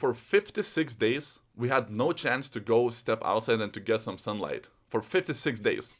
For 56 days, we had no chance to go step outside and to get some sunlight. For 56 days.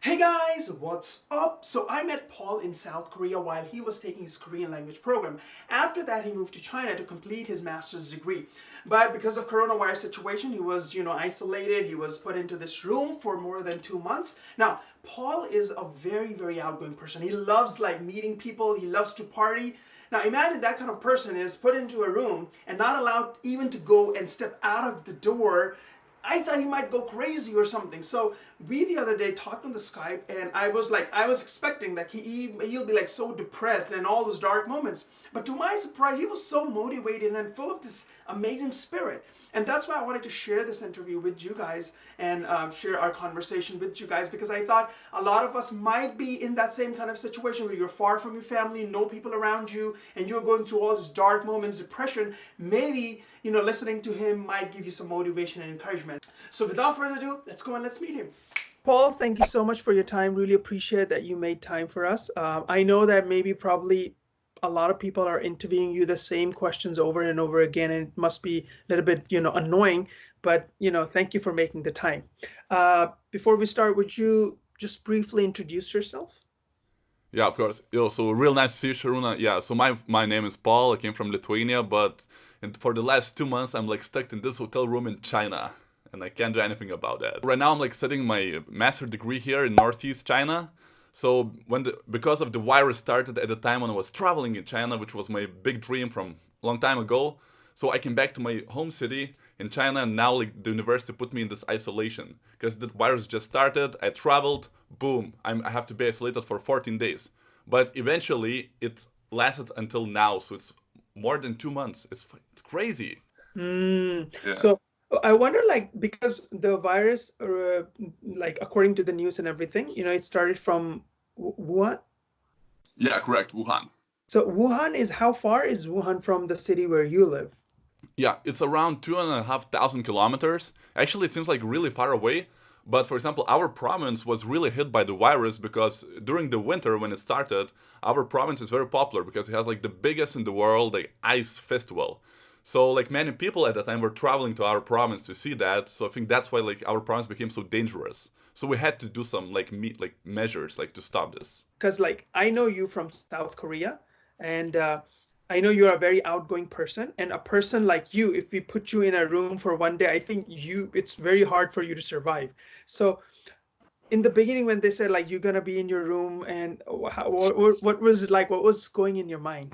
Hey guys, what's up? So I met Paul in South Korea while he was taking his Korean language program. After that, he moved to China to complete his master's degree. But because of coronavirus situation, he was, isolated. He was put into this room for more than 2 months. Now, Paul is a very, very outgoing person. He loves meeting people. He loves to party. Now imagine that kind of person is put into a room and not allowed even to go and step out of the door. I thought he might go crazy or something. So we the other day talked on the Skype, and I was expecting that he'll be so depressed and all those dark moments. But to my surprise, he was so motivated and full of this amazing spirit. And that's why I wanted to share this interview with you guys and share our conversation with you guys, because I thought a lot of us might be in that same kind of situation where you're far from your family, no people around you, and you're going through all these dark moments, depression. Maybe, listening to him might give you some motivation and encouragement. So without further ado, let's go and let's meet him. Paul, thank you so much for your time. Really appreciate that you made time for us. I know that probably a lot of people are interviewing you the same questions over and over again, and it must be a little bit, annoying, but, thank you for making the time. Before we start, would you just briefly introduce yourself? Yeah, of course. So real nice to see you, Sharoona. Yeah, so my name is Paul. I came from Lithuania, but for the last 2 months, I'm stuck in this hotel room in China, and I can't do anything about that. Right now, I'm studying my master degree here in Northeast China. So because of the virus started at the time when I was traveling in China, which was my big dream from a long time ago, so I came back to my home city in China, and now the university put me in this isolation because the virus just started. I traveled, boom, I have to be isolated for 14 days. But eventually, it lasted until now, so it's more than 2 months. It's crazy. Yeah. So I wonder, because the virus, according to the news and everything, it started from Wuhan. Yeah, correct, Wuhan. So how far is Wuhan from the city where you live? Yeah, it's around 2,500 kilometers. Actually, it seems really far away. But for example, our province was really hit by the virus because during the winter when it started, our province is very popular because it has the biggest in the world ice festival. So many people at that time were traveling to our province to see that. So I think that's why our province became so dangerous. So we had to do some measures to stop this. Because I know you from South Korea, and I know you're a very outgoing person, and a person like you, if we put you in a room for one day, I think it's very hard for you to survive. So in the beginning, when they said you're gonna be in your room, and what was it like? What was going in your mind?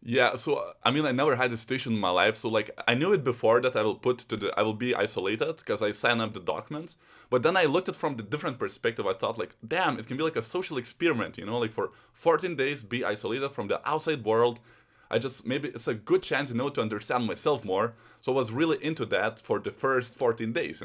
Yeah, so I mean, I never had a situation in my life, so I knew it before that I will be isolated because I signed up the documents. But then I looked at it from the different perspective. I thought damn, it can be a social experiment, for 14 days be isolated from the outside world. Maybe it's a good chance, to understand myself more. So I was really into that for the first 14 days.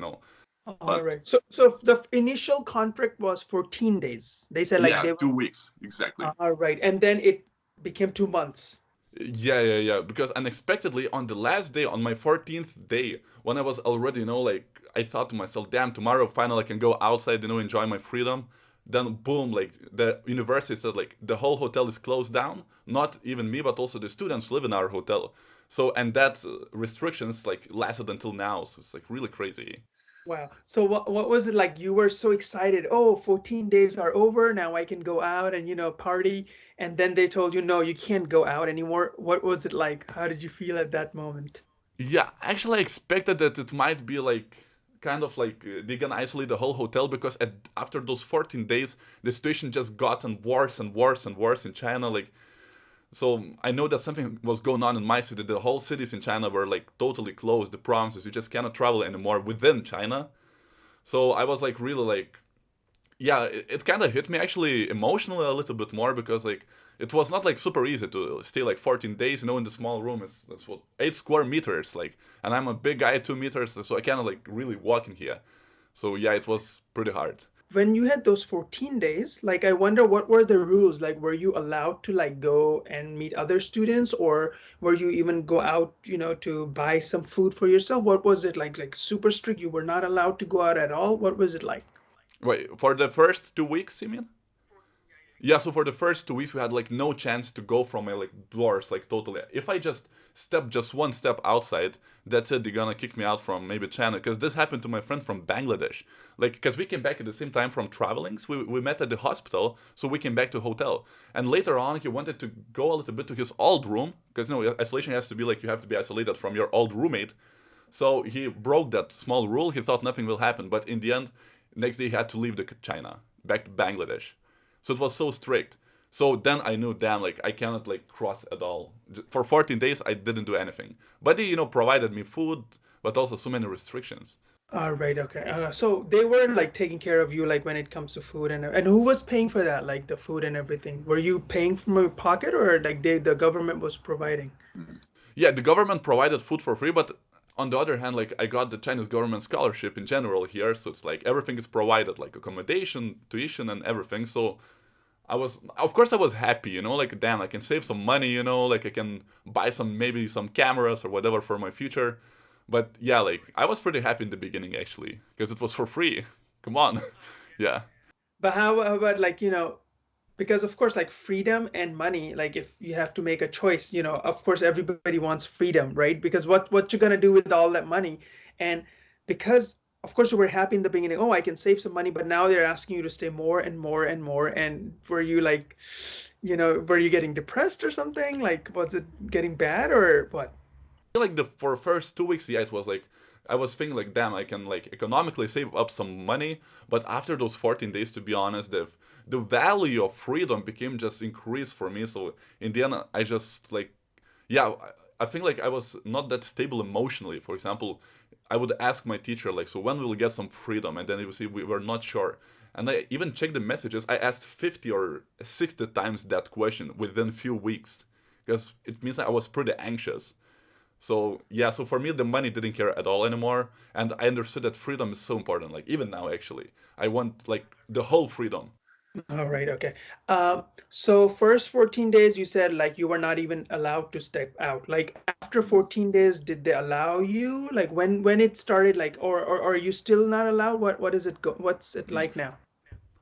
All right. So the initial contract was 14 days. They said Yeah, they were 2 weeks, exactly. all right, and then it became 2 months. Yeah. Because unexpectedly, on the last day, on my 14th day, when I was already, I thought to myself, damn, tomorrow finally I can go outside, enjoy my freedom. Then boom, the university said the whole hotel is closed down. Not even me, but also the students who live in our hotel. So and that restrictions lasted until now. So it's really crazy. Wow. So what was it like? You were so excited. Oh, 14 days are over. Now I can go out and, party. And then they told you, no, you can't go out anymore. What was it like? How did you feel at that moment? Yeah, actually, I expected that it might be kind of they're gonna isolate the whole hotel because after those 14 days, the situation just gotten worse and worse and worse in China. So I know that something was going on in my city. The whole cities in China were totally closed. The provinces, you just cannot travel anymore within China. So I was really yeah, it kind of hit me actually emotionally a little bit more because it was not super easy to stay 14 days, in the small room. It's what 8 square meters, and I'm a big guy, 2 meters, so I cannot really walk in here. So yeah, it was pretty hard. When you had those 14 days, I wonder what were the rules? Were you allowed to go and meet other students, or were you even go out, to buy some food for yourself? What was it like? Super strict? You were not allowed to go out at all? What was it like? Wait, for the first 2 weeks, you mean? Yeah, so for the first 2 weeks, we had like no chance to go from my like doors, like totally. If I just step just one step outside, that's it. They're gonna kick me out from maybe China. Because this happened to my friend from Bangladesh. Like, because we came back at the same time from travelings. We met at the hospital, so we came back to hotel. And later on, he wanted to go a little bit to his old room, because isolation has to be like you have to be isolated from your old roommate. So he broke that small rule. He thought nothing will happen, but in the end, next day he had to leave the China back to Bangladesh. So it was so strict. So then I knew, damn, like I cannot like cross at all. For 14 days, I didn't do anything. But they, provided me food, but also so many restrictions. All right, okay. So they were like taking care of you like when it comes to food and who was paying for that, like the food and everything? Were you paying from your pocket or like the government was providing? Yeah, the government provided food for free, but on the other hand, like I got the Chinese government scholarship in general here, so it's like everything is provided, like accommodation, tuition, and everything. So of course, I was happy, like damn, I can save some money, like I can buy maybe some cameras or whatever for my future. But yeah, like I was pretty happy in the beginning actually, because it was for free. Come on, yeah. But how about like, because of course like freedom and money, like if you have to make a choice, of course everybody wants freedom, right? Because what you're gonna do with all that money? And because of course you were happy in the beginning, oh, I can save some money, but now they're asking you to stay more and more and more. And were you like, were you getting depressed or something? Like, was it getting bad or what? Feel like the for first 2 weeks, yeah, it was like I was thinking like, damn, I can like economically save up some money. But after those 14 days, to be honest, the value of freedom became just increased for me. So in the end, I just like, yeah, I think like I was not that stable emotionally. For example, I would ask my teacher like, so when will we get some freedom? And then he would say we were not sure. And I even checked the messages. I asked 50 or 60 times that question within few weeks, because it means I was pretty anxious. So yeah, so for me the money didn't care at all anymore, and I understood that freedom is so important. Like even now, actually, I want like the whole freedom. All right, okay. So first 14 days you said like you were not even allowed to step out. Like after 14 days, did they allow you? Like when it started, like or are you still not allowed? What is it what's it like now?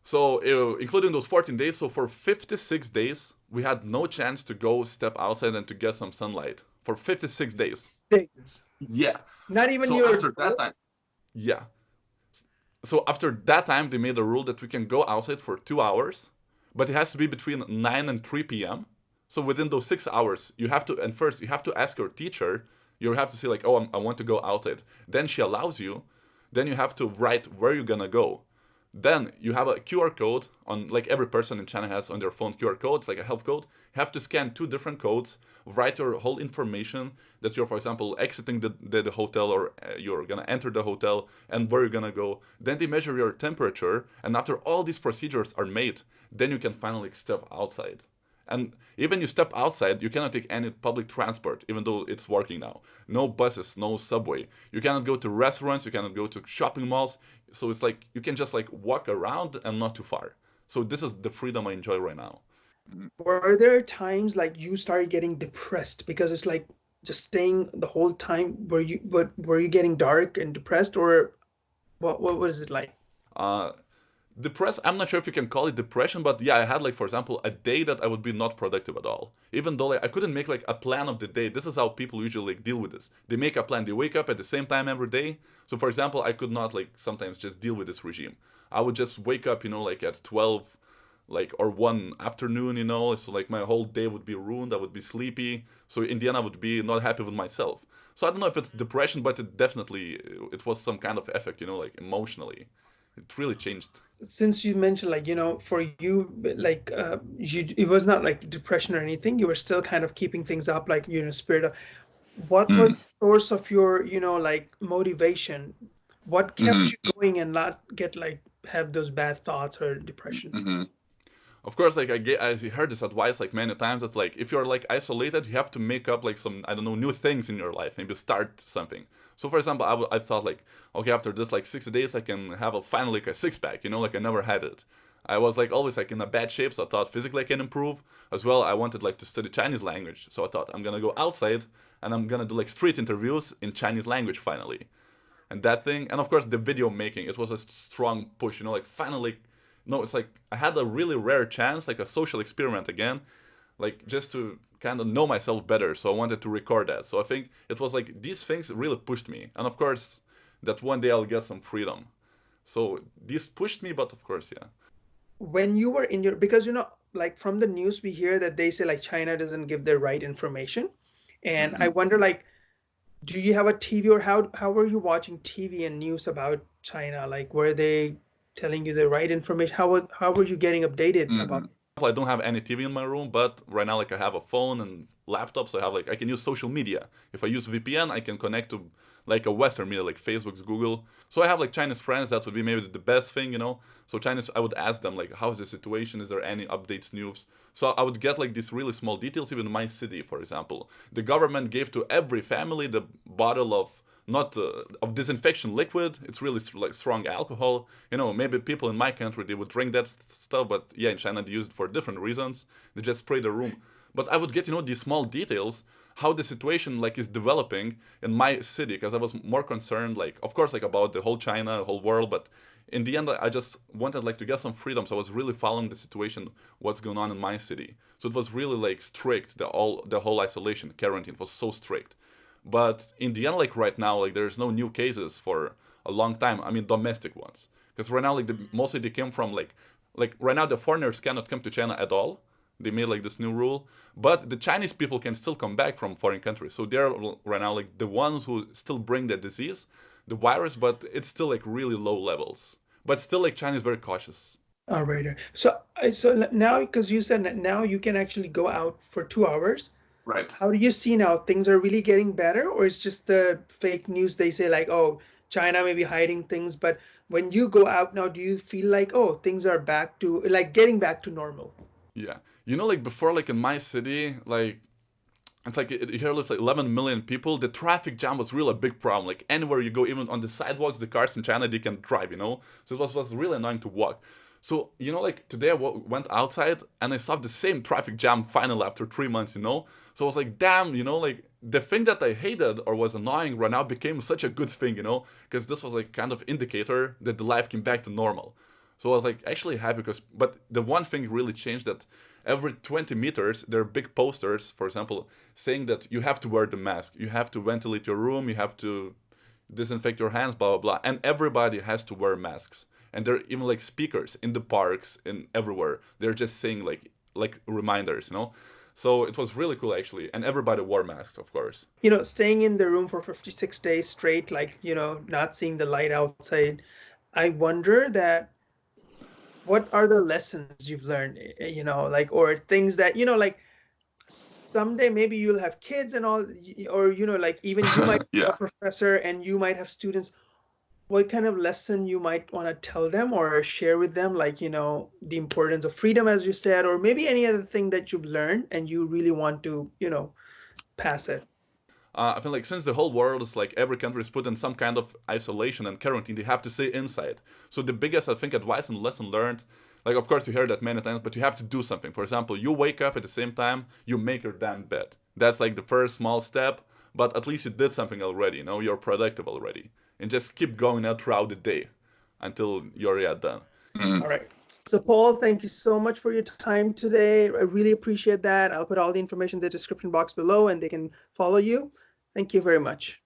So including those 14 days, so for 56 days, we had no chance to go step outside and to get some sunlight for 56 days. Days. Yeah. Not even So your after that time, yeah. So after that time, they made a rule that we can go outside for 2 hours, but it has to be between 9 and 3 p.m. So within those 6 hours, you have to, and first you have to ask your teacher. You have to say like, oh, I want to go outside. Then she allows you. Then you have to write where you're gonna go. Then you have a QR code on, like every person in China has on their phone QR codes, like a health code. You have to scan two different codes, write your whole information that you're, for example, exiting the hotel, or you're gonna enter the hotel and where you're gonna go. Then they measure your temperature, and after all these procedures are made, then you can finally step outside. And even you step outside, you cannot take any public transport, even though it's working now. No buses, no subway. You cannot go to restaurants, you cannot go to shopping malls. So it's like you can just like walk around and not too far. So this is the freedom I enjoy right now. Were there times like you started getting depressed because it's like just staying the whole time? Were you getting dark and depressed or what was it like? Uh, Depressed, I'm not sure if you can call it depression, but yeah, I had like, for example, a day that I would be not productive at all. Even though like I couldn't make like a plan of the day. This is how people usually like, deal with this. They make a plan. They wake up at the same time every day. So for example, I could not like sometimes just deal with this regime. I would just wake up, like at 12, like, or 1 afternoon, so like my whole day would be ruined. I would be sleepy. So in the end, I would be not happy with myself. So I don't know if it's depression, but it was some kind of effect, like emotionally. It really changed. Since you mentioned like for you like it was not like depression or anything, you were still kind of keeping things up, like spirit of, what was the source of your like motivation? What kept you going and not get like have those bad thoughts or depression? Of course, like I heard this advice like many times. It's like if you're like isolated, you have to make up like some, I don't know, new things in your life. Maybe start something. So for example, I thought like, okay, after this like 60 days, I can have finally like a six pack. Like I never had it. I was like always like in a bad shape, so I thought physically I can improve as well. I wanted like to study Chinese language, so I thought I'm gonna go outside and I'm gonna do like street interviews in Chinese language finally, and that thing. And of course, the video making, it was a strong push. Like finally no, it's like I had a really rare chance, like a social experiment again, like just to kind of know myself better. So I wanted to record that. So I think it was like these things really pushed me, and of course that one day I'll get some freedom. So this pushed me, but of course, yeah. When you were in your, because like from the news we hear that they say like China doesn't give the right information, and I wonder like, do you have a TV, or how were you watching TV and news about China? Like, were they telling you the right information? How were you getting updated about? I don't have any TV in my room, but right now like I have a phone and laptop, so I have like I can use social media. If I use VPN, I can connect to like a Western media like Facebook's, Google. So I have like Chinese friends. That would be maybe the best thing, you know. So Chinese, I would ask them like, how's the situation? Is there any updates, news? So I would get like these really small details. Even in my city, for example, the government gave to every family the bottle of not of disinfection liquid. It's really like strong alcohol. You know, maybe people in my country they would drink that stuff, but yeah, in China they use it for different reasons. They just spray the room. But I would get these small details how the situation like is developing in my city because I was more concerned like of course like about the whole China, the whole world, but in the end I just wanted like to get some freedom. So I was really following the situation, what's going on in my city. So it was really like strict. The whole isolation quarantine was so strict. But in the end, like right now, like there's no new cases for a long time. I mean, domestic ones, because right now, like mostly they came from like right now the foreigners cannot come to China at all. They made like this new rule, but the Chinese people can still come back from foreign countries. So they're right now like the ones who still bring the disease, the virus, but it's still like really low levels. But still, like China is very cautious. All right. So now, because you said that now you can actually go out for 2 hours. Right. How do you see now? Things are really getting better, or it's just the fake news they say like, oh, China may be hiding things, but when you go out now, do you feel like, oh, things are back to like getting back to normal? Yeah. Like before, like in my city, like it's like here lives like 11 million people. The traffic jam was really a big problem. Like anywhere you go, even on the sidewalks, the cars in China they can drive. So it was really annoying to walk. So like today I went outside and I saw the same traffic jam finally after 3 months. So I was like, damn, like the thing that I hated or was annoying right now became such a good thing. Because this was like kind of indicator that the life came back to normal. So I was like actually happy but the one thing really changed that every 20 meters there are big posters, for example, saying that you have to wear the mask, you have to ventilate your room, you have to disinfect your hands, blah blah blah, and everybody has to wear masks. And there are even like speakers in the parks and everywhere. They're just saying like reminders. So it was really cool actually, and everybody wore masks, of course. Staying in the room for 56 days straight, like, not seeing the light outside. I wonder that what are the lessons you've learned, like, or things that, like someday maybe you'll have kids and all, or, like even you might be a professor and you might have students. What kind of lesson you might want to tell them or share with them, like, the importance of freedom, as you said, or maybe any other thing that you've learned and you really want to, pass it? I feel like since the whole world is like every country is put in some kind of isolation and quarantine, they have to stay inside. So the biggest, I think, advice and lesson learned, like of course you hear that many times, but you have to do something. For example, you wake up at the same time, you make your damn bed. That's like the first small step, but at least you did something already. You're productive already, and just keep going out throughout the day until you're done. All right. So Paul, thank you so much for your time today. I really appreciate that. I'll put all the information in the description box below and they can follow you. Thank you very much.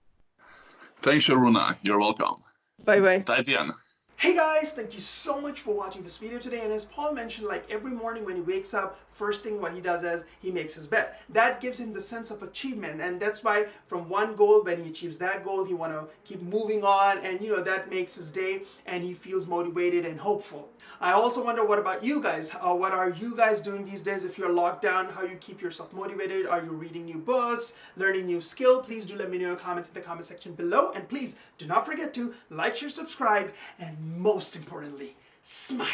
Thanks, Sharoona. You're welcome. Bye-bye. 再见. Hey guys, thank you so much for watching this video today. And as Paul mentioned, like every morning when he wakes up, first thing what he does is he makes his bed. That gives him the sense of achievement, and that's why from one goal, when he achieves that goal, he want to keep moving on, and that makes his day and he feels motivated and hopeful. I also wonder, what about you guys? What are you guys doing these days if you're locked down? How you keep yourself motivated? Are you reading new books, learning new skill? Please do let me know in your comments in the comment section below, and please do not forget to like, share, subscribe, and most importantly, smile.